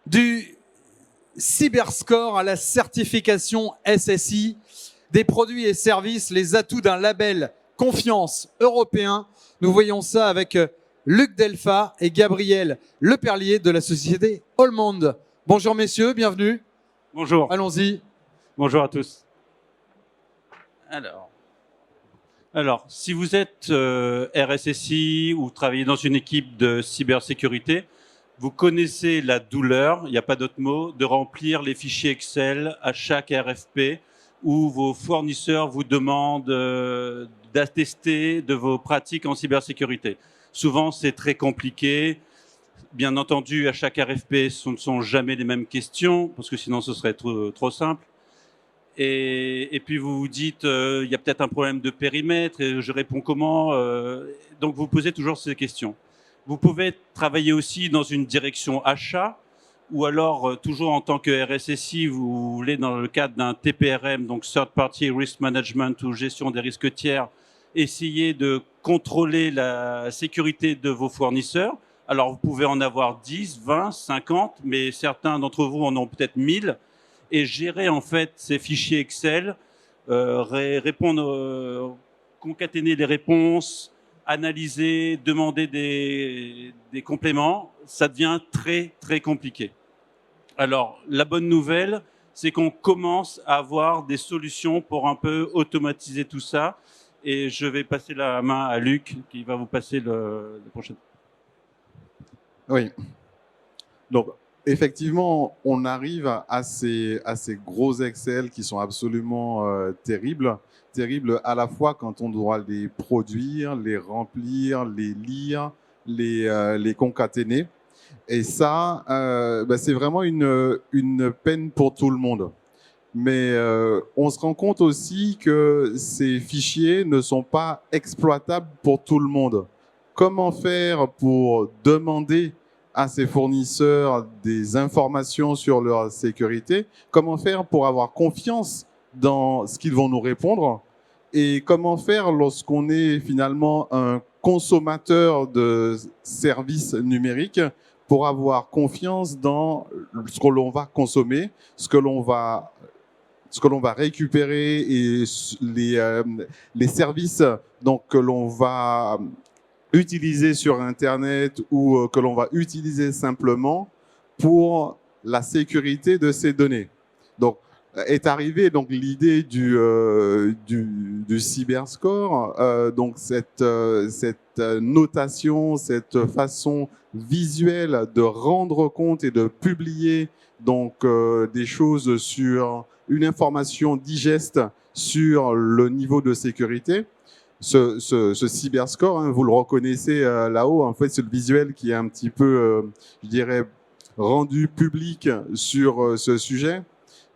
Du cyberscore à la certification SSI, des produits et services, les atouts d'un label confiance européen. Nous voyons ça avec Luc Delfa et Gabriel Leperlier de la société Allmonde. Bonjour messieurs, bienvenue. Bonjour. Allons-y. Bonjour à tous. Alors, si vous êtes RSSI ou travaillez dans une équipe de cybersécurité, vous connaissez la douleur, il n'y a pas d'autre mot, de remplir les fichiers Excel à chaque RFP où vos fournisseurs vous demandent d'attester de vos pratiques en cybersécurité. Souvent, c'est très compliqué. Bien entendu, à chaque RFP, ce ne sont jamais les mêmes questions, parce que sinon ce serait trop simple. Et puis vous vous dites, il y a peut-être un problème de périmètre, et je réponds comment donc vous posez toujours ces questions. Vous pouvez travailler aussi dans une direction achat, ou alors toujours en tant que RSSI, vous voulez dans le cadre d'un TPRM, donc Third Party Risk Management ou gestion des risques tiers, essayer de contrôler la sécurité de vos fournisseurs. Alors vous pouvez en avoir 10, 20, 50, mais certains d'entre vous en ont peut-être 1000, et gérer en fait ces fichiers Excel, répondre, concaténer les réponses, analyser, demander des compléments, ça devient très très compliqué. Alors la bonne nouvelle, c'est qu'on commence à avoir des solutions pour un peu automatiser tout ça, et je vais passer la main à Luc qui va vous passer le prochain. Oui. Donc, effectivement, on arrive à ces gros Excel qui sont absolument terribles. Terribles à la fois quand on doit les produire, les remplir, les lire, les concaténer. Et ça, c'est vraiment une peine pour tout le monde. Mais on se rend compte aussi que ces fichiers ne sont pas exploitables pour tout le monde. Comment faire pour demander à ces fournisseurs des informations sur leur sécurité? Comment faire pour avoir confiance dans ce qu'ils vont nous répondre? Et comment faire lorsqu'on est finalement un consommateur de services numériques pour avoir confiance dans ce que l'on va consommer, ce que l'on va récupérer et les services donc, que l'on va utiliser sur Internet ou que l'on va utiliser simplement pour la sécurité de ces données. Donc, est arrivée donc l'idée du cyberscore, donc cette notation, cette façon visuelle de rendre compte et de publier donc des choses sur une information digeste sur le niveau de sécurité. Ce cyberscore, hein, vous le reconnaissez là-haut, en fait, c'est le visuel qui est un petit peu, je dirais, rendu public sur ce sujet.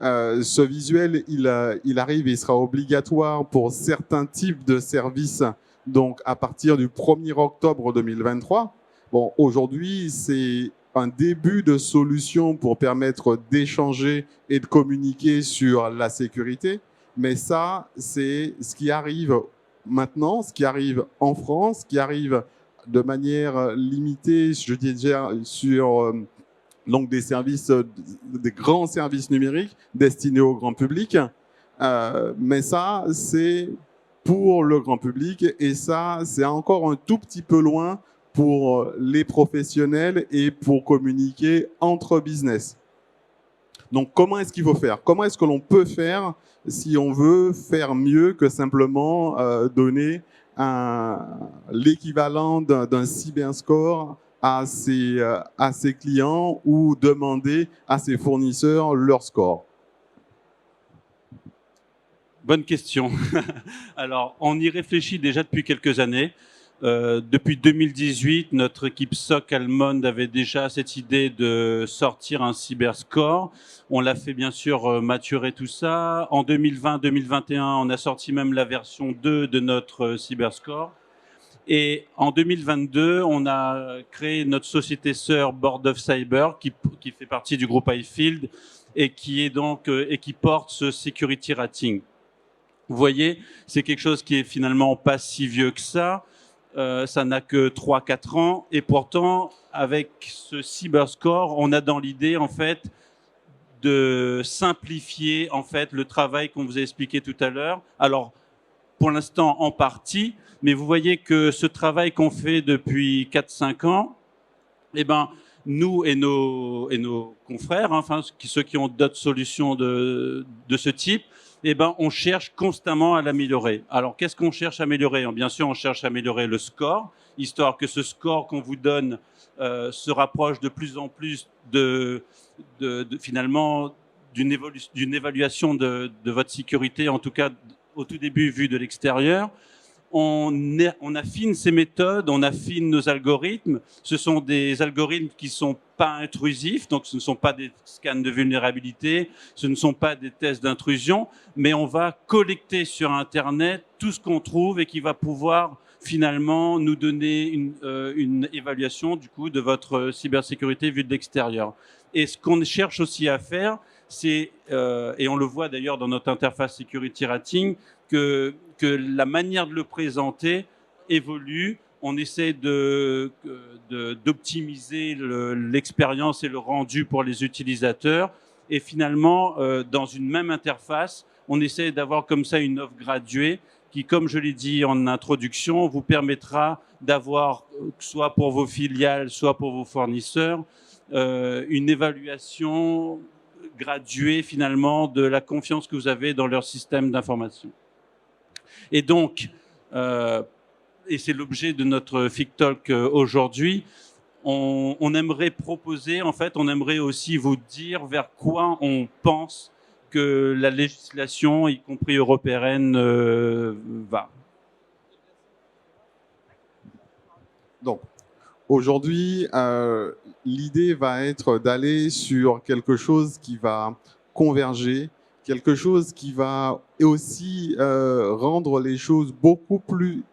Ce visuel, il arrive et il sera obligatoire pour certains types de services, donc à partir du 1er octobre 2023. Bon, aujourd'hui, c'est un début de solution pour permettre d'échanger et de communiquer sur la sécurité. Mais ça, c'est ce qui arrive maintenant, ce qui arrive en France, qui arrive de manière limitée, je dis déjà, sur donc des services, des grands services numériques destinés au grand public. Mais ça, c'est pour le grand public et ça, c'est encore un tout petit peu loin pour les professionnels et pour communiquer entre business. Donc, comment est-ce qu'il faut faire? Comment est-ce que l'on peut faire si on veut faire mieux que simplement donner l'équivalent d'un cyberscore à ses clients ou demander à ses fournisseurs leur score? Bonne question. Alors, on y réfléchit déjà depuis quelques années. Depuis 2018, notre équipe SOC Allmonde avait déjà cette idée de sortir un cyberscore. On l'a fait bien sûr maturer tout ça. En 2020-2021, on a sorti même la version 2 de notre cyberscore. Et en 2022, on a créé notre société sœur Board of Cyber qui fait partie du groupe iField et qui est donc et qui porte ce security rating. Vous voyez, c'est quelque chose qui est finalement pas si vieux que ça. Ça n'a que 3-4 ans et pourtant avec ce cyberscore, on a dans l'idée en fait de simplifier en fait le travail qu'on vous a expliqué tout à l'heure. Alors pour l'instant en partie, mais vous voyez que ce travail qu'on fait depuis 4-5 ans, eh ben, nous et nos confrères, hein, enfin ceux qui ont d'autres solutions de ce type, eh ben, on cherche constamment à l'améliorer. Alors, qu'est-ce qu'on cherche à améliorer? Bien sûr, on cherche à améliorer le score, histoire que ce score qu'on vous donne se rapproche de plus en plus finalement d'une évaluation de votre sécurité, en tout cas au tout début vu de l'extérieur. On affine ces méthodes, on affine nos algorithmes. Ce sont des algorithmes qui ne sont pas intrusifs, donc ce ne sont pas des scans de vulnérabilité, ce ne sont pas des tests d'intrusion, mais on va collecter sur Internet tout ce qu'on trouve et qui va pouvoir finalement nous donner une évaluation du coup de votre cybersécurité vue de l'extérieur. Et ce qu'on cherche aussi à faire, c'est, et on le voit d'ailleurs dans notre interface Security Rating, que la manière de le présenter évolue. On essaie d'optimiser l'expérience et le rendu pour les utilisateurs. Et finalement, dans une même interface, on essaie d'avoir comme ça une offre graduée qui, comme je l'ai dit en introduction, vous permettra d'avoir, soit pour vos filiales, soit pour vos fournisseurs, une évaluation graduée finalement de la confiance que vous avez dans leur système d'information. Et donc, et c'est l'objet de notre FIC Talk aujourd'hui, on aimerait proposer, en fait, on aimerait aussi vous dire vers quoi on pense que la législation, y compris européenne, va. Donc, aujourd'hui, l'idée va être d'aller sur quelque chose qui va converger, quelque chose qui va aussi rendre les choses beaucoup plus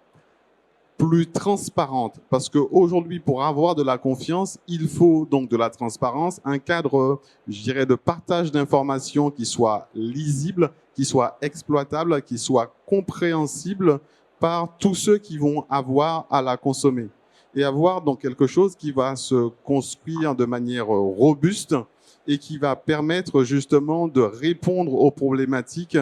transparentes. Parce qu'aujourd'hui, pour avoir de la confiance, il faut donc de la transparence, un cadre, je dirais, de partage d'informations qui soit lisible, qui soit exploitable, qui soit compréhensible par tous ceux qui vont avoir à la consommer. Et avoir donc quelque chose qui va se construire de manière robuste et qui va permettre justement de répondre aux problématiques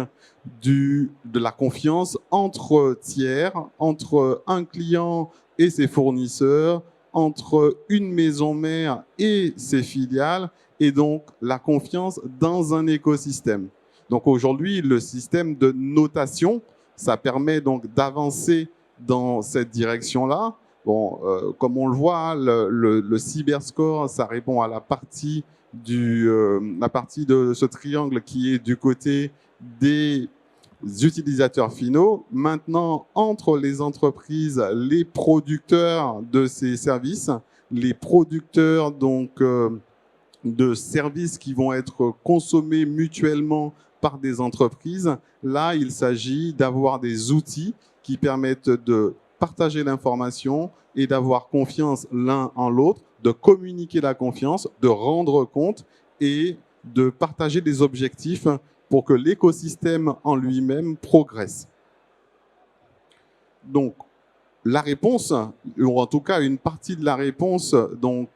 de la confiance entre tiers, entre un client et ses fournisseurs, entre une maison mère et ses filiales, et donc la confiance dans un écosystème. Donc aujourd'hui, le système de notation, ça permet donc d'avancer dans cette direction-là. Bon, comme on le voit, le cyberscore, ça répond à la partie de ce triangle qui est du côté des utilisateurs finaux. Maintenant, entre les entreprises, les producteurs de ces services, les producteurs donc de services qui vont être consommés mutuellement par des entreprises, là, il s'agit d'avoir des outils qui permettent de partager l'information et d'avoir confiance l'un en l'autre, de communiquer la confiance, de rendre compte et de partager des objectifs pour que l'écosystème en lui-même progresse. Donc, la réponse, ou en tout cas une partie de la réponse, donc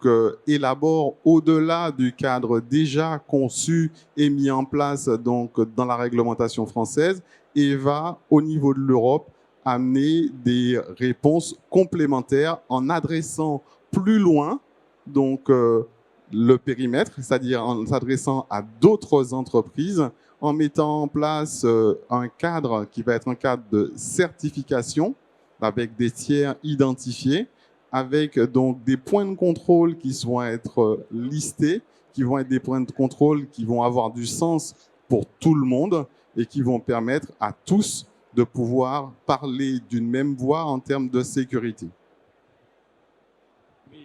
élabore au-delà du cadre déjà conçu et mis en place donc dans la réglementation française et va au niveau de l'Europe amener des réponses complémentaires en adressant plus loin donc le périmètre, c'est-à-dire en s'adressant à d'autres entreprises, en mettant en place un cadre qui va être un cadre de certification avec des tiers identifiés, avec donc des points de contrôle qui vont être listés, qui vont être des points de contrôle qui vont avoir du sens pour tout le monde et qui vont permettre à tous de pouvoir parler d'une même voix en termes de sécurité.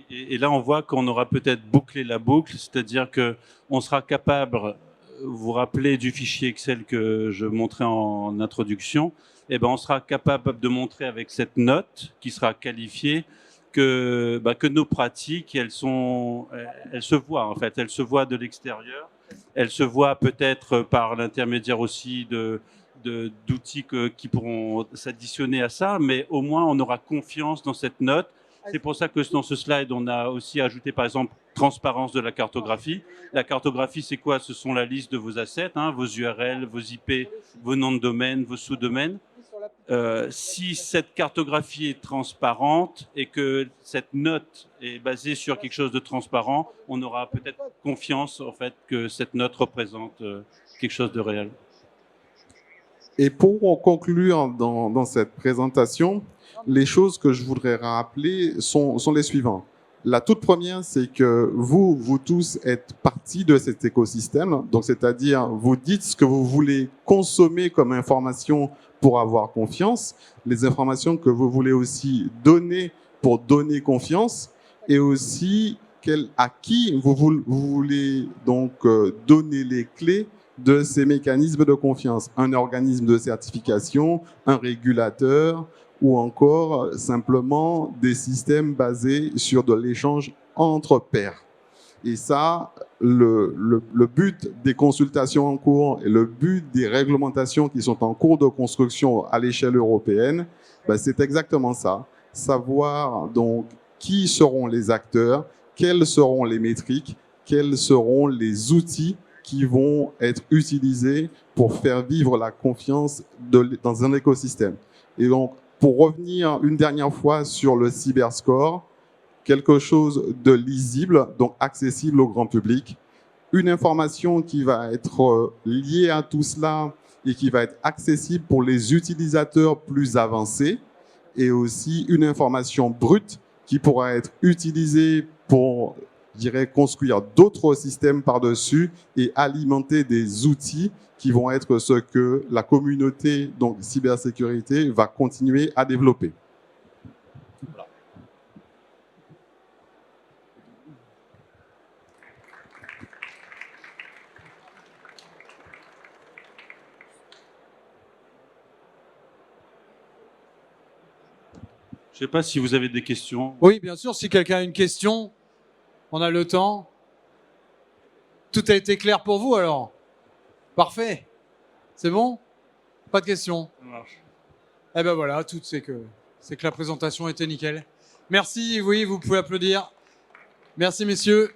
Et là, on voit qu'on aura peut-être bouclé la boucle, c'est-à-dire qu'on sera capable, vous vous rappelez du fichier Excel que je montrais en introduction, eh ben, on sera capable de montrer avec cette note qui sera qualifiée que nos pratiques, elles se voient en fait, elles se voient de l'extérieur, elles se voient peut-être par l'intermédiaire aussi d'outils qui pourront s'additionner à ça, mais au moins on aura confiance dans cette note C'est pour ça que dans ce slide, on a aussi ajouté, par exemple, transparence de la cartographie. La cartographie, c'est quoi? Ce sont la liste de vos assets, hein, vos URL, vos IP, vos noms de domaine, vos sous-domaines. Si cette cartographie est transparente et que cette note est basée sur quelque chose de transparent, on aura peut-être confiance en fait que cette note représente quelque chose de réel. Et pour conclure dans cette présentation, les choses que je voudrais rappeler sont les suivantes. La toute première, c'est que vous tous êtes partie de cet écosystème. Donc, c'est-à-dire, vous dites ce que vous voulez consommer comme information pour avoir confiance, les informations que vous voulez aussi donner pour donner confiance, et aussi à qui vous voulez donc donner les clés de ces mécanismes de confiance. Un organisme de certification, un régulateur, ou encore simplement des systèmes basés sur de l'échange entre pairs. Et ça, le but des consultations en cours et le but des réglementations qui sont en cours de construction à l'échelle européenne, ben c'est exactement ça. Savoir donc qui seront les acteurs, quelles seront les métriques, quels seront les outils qui vont être utilisés pour faire vivre la confiance dans un écosystème. Et donc, pour revenir une dernière fois sur le cyberscore, quelque chose de lisible, donc accessible au grand public, une information qui va être liée à tout cela et qui va être accessible pour les utilisateurs plus avancés, et aussi une information brute qui pourra être utilisée pour, je dirais, construire d'autres systèmes par-dessus et alimenter des outils qui vont être ce que la communauté donc cybersécurité va continuer à développer. Voilà. Je ne sais pas si vous avez des questions. Oui, bien sûr, si quelqu'un a une question, on a le temps. Tout a été clair pour vous alors? Parfait. C'est bon? Pas de questions? Ça marche. Eh ben voilà, tout c'est que la présentation était nickel. Merci, oui, vous pouvez applaudir. Merci messieurs.